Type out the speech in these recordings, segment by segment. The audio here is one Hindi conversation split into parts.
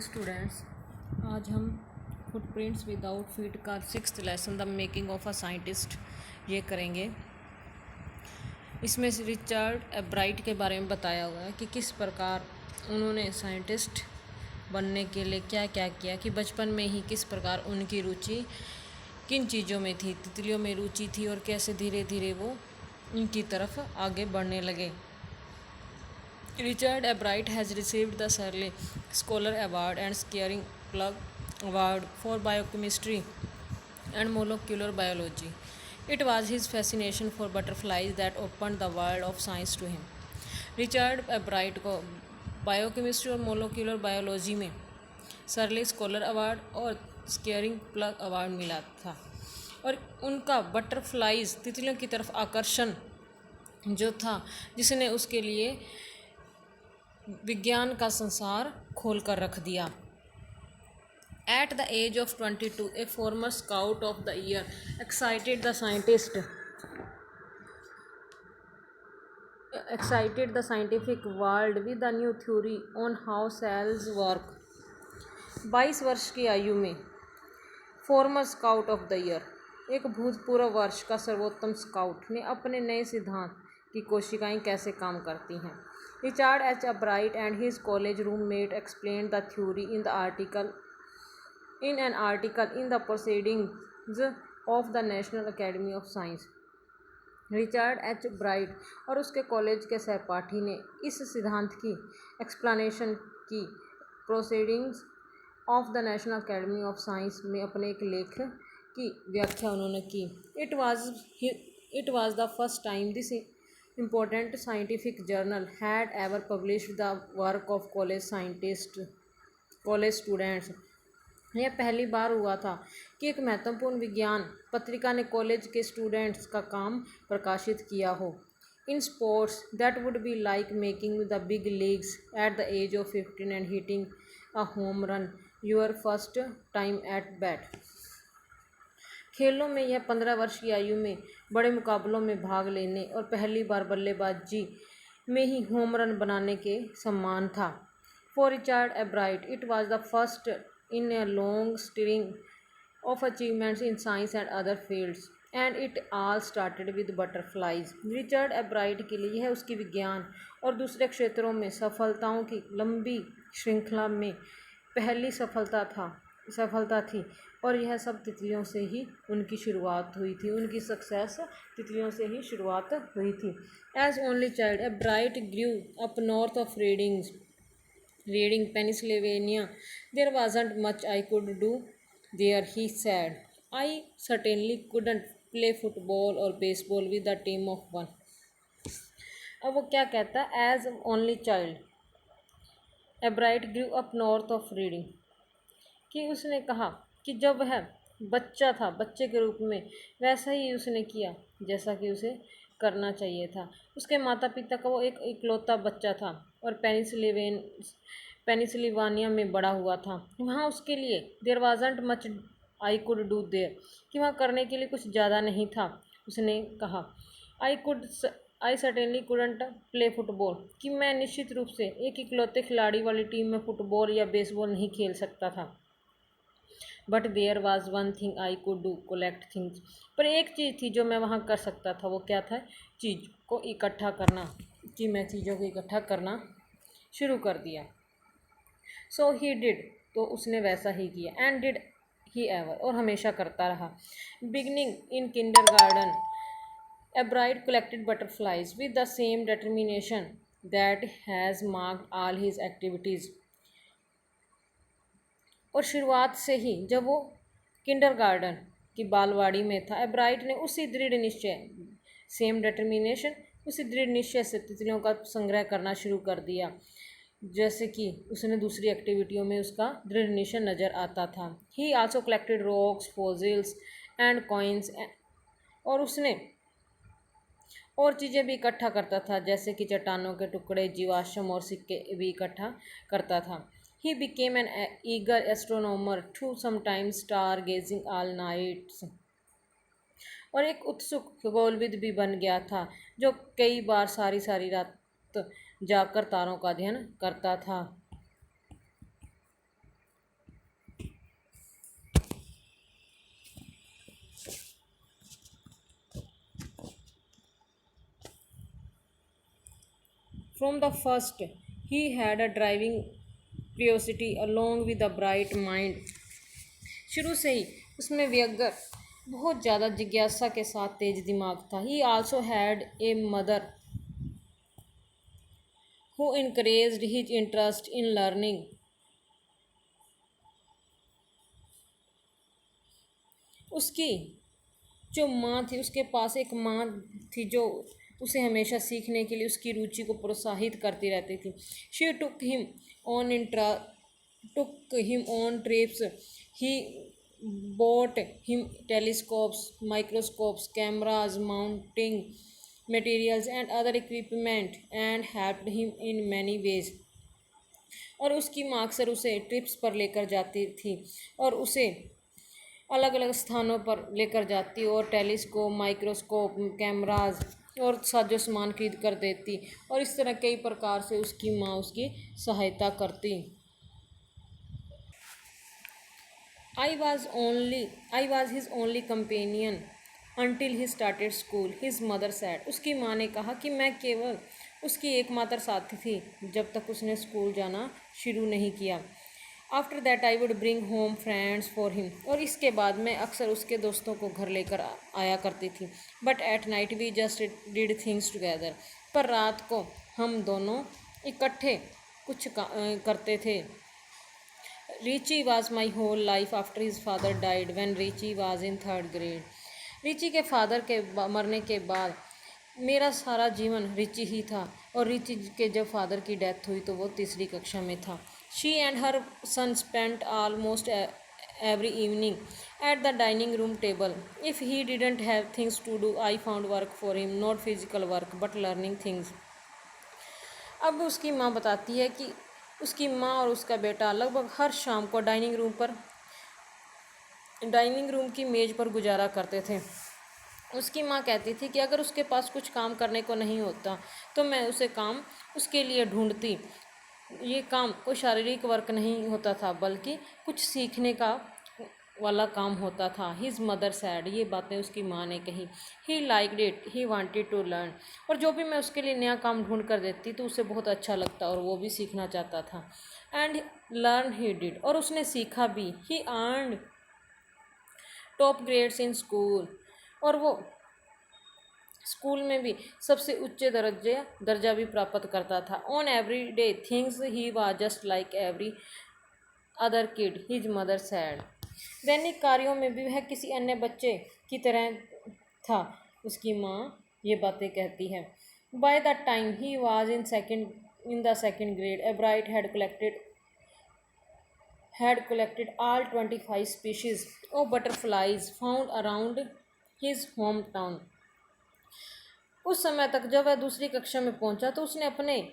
हेलो स्टूडेंट्स, आज हम फुटप्रिंट्स विदाउट फीट का 6th lesson the making of a scientist ये करेंगे। इसमें से रिचर्ड एब्राइट के बारे में बताया हुआ है कि किस प्रकार उन्होंने साइंटिस्ट बनने के लिए क्या क्या किया, कि बचपन में ही किस प्रकार उनकी रुचि किन चीज़ों में थी, तितलियों में रुचि थी और कैसे धीरे धीरे वो इनकी तरफ आगे बढ़ने लगे। Richard Albright has received the Shirley Scholar Award and Scaring Plug Award for biochemistry and molecular biology. It was his fascination for butterflies that opened the world of science to him. Richard एब्राइट को बायोकेमिस्ट्री और मोलिकुलर बायोलॉजी में शर्ले स्कॉलर अवार्ड और स्केयरिंग प्लग अवार्ड मिला था और उनका बटरफ्लाइज तितलियों की तरफ आकर्षण जो था जिसने उसके लिए विज्ञान का संसार खोल कर रख दिया। At the age of 22, a former Scout of the Year excited the scientific world with a new theory on how cells work. 22 वर्ष की आयु में farmer scout of the year, एक भूतपूर्व वर्ष का सर्वोत्तम स्काउट ने अपने नए सिद्धांत कि कोशिकाएं कैसे काम करती हैं। Richard H. Albright and his college roommate explained the theory in an article in the Proceedings of the National Academy of Science. Richard H bright और उसके कॉलेज के सहपाठी ने इस सिद्धांत की एक्सप्लेनेशन की proceedings of the national academy of science में अपने एक लेख की व्याख्या उन्होंने की। It was the first time this important scientific journal had ever published the work of college students. यह पहली बार हुआ था कि एक महत्वपूर्ण विज्ञान पत्रिका ने कॉलेज के स्टूडेंट्स का काम प्रकाशित किया हो। In sports that would be like making the big leagues at the age of 15 and hitting a home run your first time at bat. खेलों में यह 15 वर्ष की आयु में बड़े मुकाबलों में भाग लेने और पहली बार बल्लेबाजी में ही होम रन बनाने के समान था। For Richard एब्राइट it was the first in a long string of achievements in science and other fields and it all started with butterflies. Richard एब्राइट के लिए यह उसकी विज्ञान और दूसरे क्षेत्रों में सफलताओं की लंबी श्रृंखला में पहली सफलता थी और यह सब तितलियों से ही उनकी शुरुआत हुई थी। उनकी सक्सेस तितलियों से ही शुरुआत हुई थी। As only child Ebright grew up north of Reading Pennsylvania. There wasn't much I could do there, he said. I certainly couldn't play football और baseball with the team of one. अब वो क्या कहता है, as only child Ebright grew up north of Reading, कि उसने कहा कि जब वह बच्चा था, बच्चे के रूप में वैसा ही उसने किया जैसा कि उसे करना चाहिए था। उसके माता पिता का वो एक इकलौता बच्चा था और पेनिसिल्वानिया में बड़ा हुआ था। वहाँ उसके लिए there wasn't much I could do there, कि वहाँ करने के लिए कुछ ज़्यादा नहीं था। उसने कहा आई सर्टेनली कुडंट प्ले फुटबॉल, कि मैं निश्चित रूप से एक इकलौते खिलाड़ी वाली टीम में फुटबॉल या बेसबॉल नहीं खेल सकता था। But there was one thing I could do, collect things. पर एक चीज़ थी जो मैं वहाँ कर सकता था। वो क्या था? चीज़ को इकट्ठा करना, कि मैं चीज़ों को इकट्ठा करना शुरू कर दिया। सो ही डिड, तो उसने वैसा ही किया। एंड डिड ही एवर, और हमेशा करता रहा। Beginning in kindergarten एब्राइट collected butterflies with the same determination that has marked all his activities. और शुरुआत से ही जब वो किंडरगार्टन की बालवाड़ी में था, एब्राइट ने उसी दृढ़ निश्चय से तितलियों का संग्रह करना शुरू कर दिया, जैसे कि उसने दूसरी एक्टिविटियों में उसका दृढ़ निश्चय नज़र आता था। ही also collected rocks, fossils and coins, और उसने और चीज़ें भी इकट्ठा करता था, जैसे कि चट्टानों के टुकड़े, जीवाश्म और सिक्के भी इकट्ठा करता था। He became an eager astronomer to sometimes star-gazing all nights. और एक उत्सुक खगोलविद भी बन गया था जो कई बार सारी रात जाकर तारों का अध्ययन करता था। From the first he had a driving curiosity along with a bright mind. शुरू से ही उसमें व्यग्र बहुत ज़्यादा जिज्ञासा के साथ तेज दिमाग था। ही also had a mother who encouraged his interest in learning। उसकी जो माँ थी, उसके पास एक माँ थी जो उसे हमेशा सीखने के लिए उसकी रुचि को प्रोत्साहित करती रहती थी। She took him on trips। he bought him telescopes, microscopes, cameras, mounting materials and other equipment and helped him in many ways। और उसकी माँ अक्सर उसे ट्रिप्स पर लेकर जाती थी और उसे अलग अलग स्थानों पर लेकर जाती और टेलीस्कोप, माइक्रोस्कोप, कैमराज और साजो सामान खरीद कर देती और इस तरह कई प्रकार से उसकी माँ उसकी सहायता करती। I was his only companion until he started school, his mother said। उसकी माँ ने कहा कि मैं केवल उसकी एकमात्र साथी थी जब तक उसने स्कूल जाना शुरू नहीं किया। After that I would bring home friends for him. और इसके बाद मैं अक्सर उसके दोस्तों को घर लेकर आया करती थी। But at night we just did things together. पर रात को हम दोनों इकट्ठे कुछ करते थे। Richie was my whole life after his father died when Richie was in 3rd grade. रिची के फादर के मरने के बाद मेरा सारा जीवन रिची ही था और रिची के जब फादर की डेथ हुई तो वो 3री कक्षा में था। She and her son spent almost every evening at the dining room table. If he didn't have things to do I found work for him, not physical work but learning things. अब उसकी माँ बताती है कि उसकी माँ और उसका बेटा लगभग हर शाम को डाइनिंग रूम की मेज़ पर गुजारा करते थे। उसकी माँ कहती थी कि अगर उसके पास कुछ काम करने को नहीं होता तो मैं उसे काम उसके लिए ढूंढती। ये काम कोई शारीरिक वर्क नहीं होता था बल्कि कुछ सीखने का वाला काम होता था। His mother said. ये बातें उसकी माँ ने कही। He liked it, he wanted to learn. और जो भी मैं उसके लिए नया काम ढूंढ कर देती तो उसे बहुत अच्छा लगता और वो भी सीखना चाहता था। And learn he did. और उसने सीखा भी। He earned top grades in school. और वो स्कूल में भी सबसे उच्च दर्जा भी प्राप्त करता था। On every day things he was just like every other kid, his mother sad. दैनिक कार्यों में भी वह किसी अन्य बच्चे की तरह था, उसकी माँ ये बातें कहती है। By the time he was in the second grade a bright had collected all 25 species of butterflies found around his hometown। उस समय तक जब वह 2री कक्षा में पहुंचा तो उसने अपने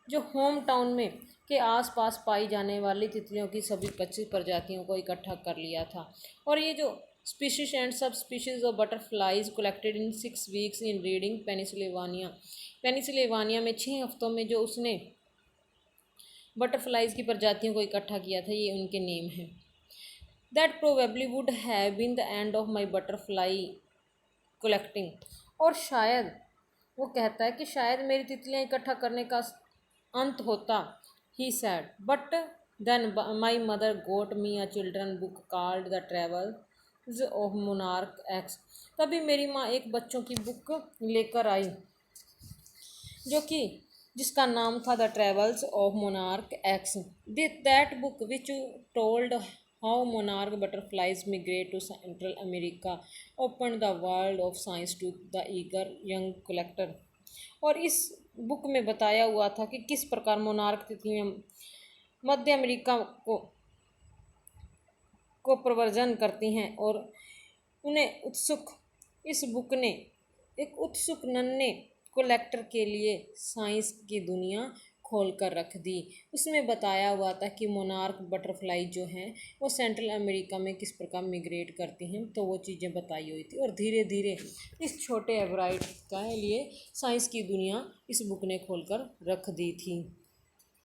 जो होम टाउन में के आसपास पाई जाने वाली तितलियों की सभी 25 प्रजातियों को इकट्ठा कर लिया था। और ये जो स्पीशीज एंड सब species of butterflies collected in 6 weeks in reading Pennsylvania में 6 हफ्तों में जो उसने बटरफ्लाइज की प्रजातियों को इकट्ठा किया था, ये उनके नेम हैं। That probably would have been the end of my butterfly collecting. और शायद वो कहता है कि शायद मेरी तितलियाँ इकट्ठा करने का अंत होता। He said. But then my mother got me a children book called the travels of Monarch X. तभी मेरी माँ एक बच्चों की बुक लेकर आई जिसका नाम था the travels of Monarch X. That book which told how monarch butterflies migrate to Central America open the world of science to the eager young collector. और इस बुक में बताया हुआ था कि किस प्रकार मोनार्क तितलियाँ मध्य अमेरिका को प्रव्रजन करती हैं और उन्हें इस बुक ने एक उत्सुक नन्हे कलेक्टर के लिए साइंस की दुनिया खोल कर रख दी। उसमें बताया हुआ था कि मोनार्क बटरफ्लाई जो हैं वो सेंट्रल अमेरिका में किस प्रकार मिग्रेट करती हैं, तो वो चीज़ें बताई हुई थी। और धीरे धीरे इस छोटे एवराइट के लिए साइंस की दुनिया इस बुक ने खोल कर रख दी थी।